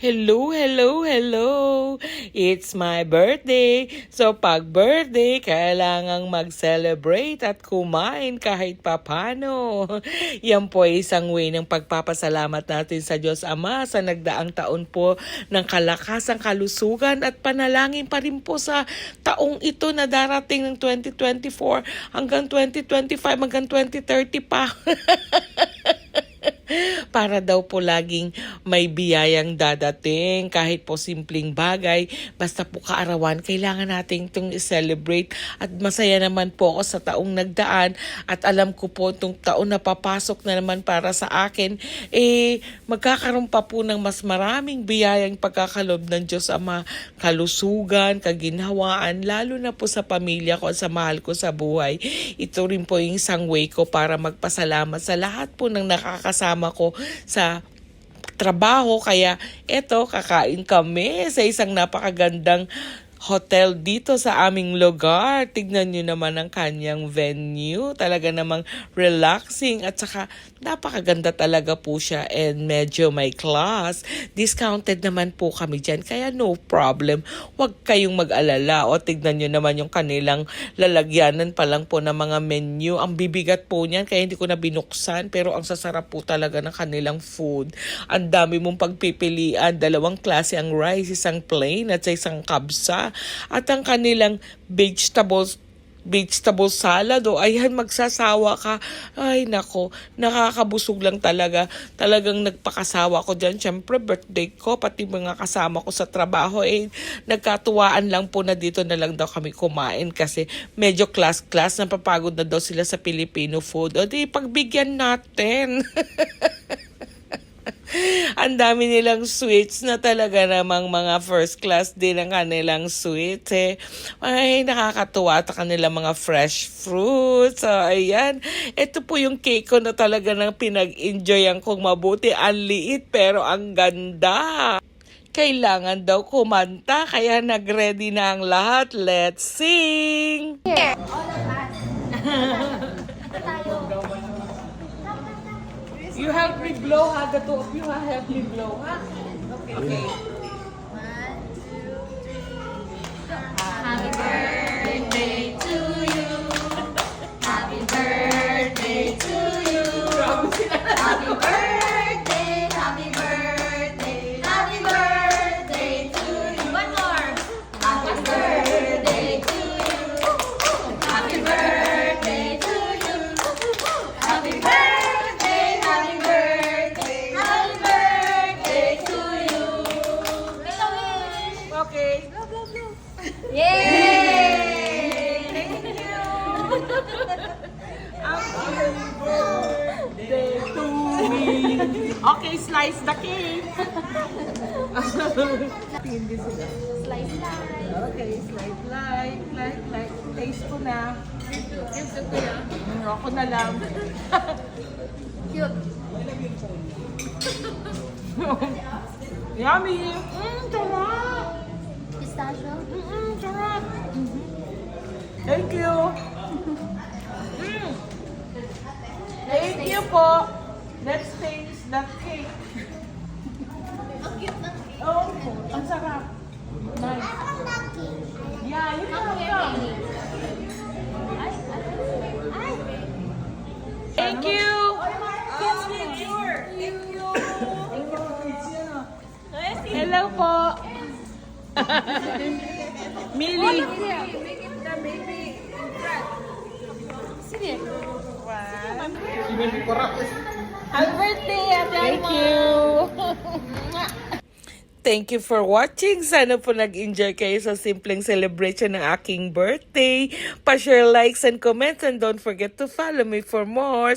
Hello, hello, hello! It's my birthday! So pag birthday, kailangang mag-celebrate at kumain kahit papano. Yan po ay isang way ng pagpapasalamat natin sa Diyos Ama sa nagdaang taon po ng kalakasang kalusugan at panalangin pa rin po sa taong ito na darating ng 2024 hanggang 2025 hanggang 2030 pa. Para daw po laging may biyayang dadating kahit po simpleng bagay. Basta po kaarawan, kailangan natin itong i-celebrate. At masaya naman po ako sa taong nagdaan. At alam ko po itong taon na papasok na naman para sa akin, magkakaroon pa po ng mas maraming biyayang pagkakalob ng Diyos Ama. Kalusugan, kaginhawaan, lalo na po sa pamilya ko at sa mahal ko sa buhay. Ito rin po yung isang way ko para magpasalamat sa lahat po ng nakakasama ko sa trabaho. Kaya eto, kakain kami sa isang napakagandang hotel dito sa aming lugar. Tignan nyo naman ang kanyang venue. Talaga namang relaxing at saka napakaganda talaga po siya and medyo may class. Discounted naman po kami dyan kaya no problem. Huwag kayong mag-alala. O tignan nyo naman yung kanilang lalagyanan pa lang po ng mga menu. Ang bibigat po niyan kaya hindi ko na binuksan pero ang sasarap po talaga ng kanilang food. Ang dami mong pagpipilian. 2 klase ang rice, isang plain at sa isang kabsa. At ang kanilang vegetable salad, ayan, magsasawa ka. Ay nako, nakakabusog lang talaga. Talagang nagpakasawa ko dyan. Siyempre birthday ko, pati mga kasama ko sa trabaho, nagkatuwaan lang po na dito na lang daw kami kumain kasi medyo class napapagod na daw sila sa Filipino food. O di pagbigyan natin. Ang dami nilang sweets na talaga namang mga first class din ang kanilang sweets. Ay, nakakatuwa at kanilang mga fresh fruits. So, ayan. Ito po yung cake ko na talaga nang pinag-enjoyan kong mabuti. Ang liit pero ang ganda. Kailangan daw kumanta kaya nag-ready na ang lahat. Let's sing! Here. All of us. Tayo. You help me blow, ha? The two of you, ha? Help me blow, ha? Okay. 1, 2, 3. Happy birthday to you. Happy birthday to you. Happy birthday, happy birthday, happy birthday to you. One more. Happy birthday to you. Happy birthday to you. Happy birthday, happy birthday, happy birthday to you. Make a wish. Okay. Blow, blow, blow. Yay! Thank you. Happy birthday to me. Okay, slice the cake. Hindi sila. Slice slice. Okay, like. Taste ko na. Gusto ko yan. Ako na lang. Cute. Yummy. Sarap. Pistachio. Sarap. Thank you. Thank you po. Let's taste the cake. Ang cute ng cake. Oh, ang sarap. Nice. Yeah, you can have some. Thank you. Hello po. Millie. Sige. Happy birthday, Thank you. Thank you for watching. Sana po nag-enjoy kayo sa simpleng celebration ng aking birthday. Pa-share, likes, and comments. And don't forget to follow me for more.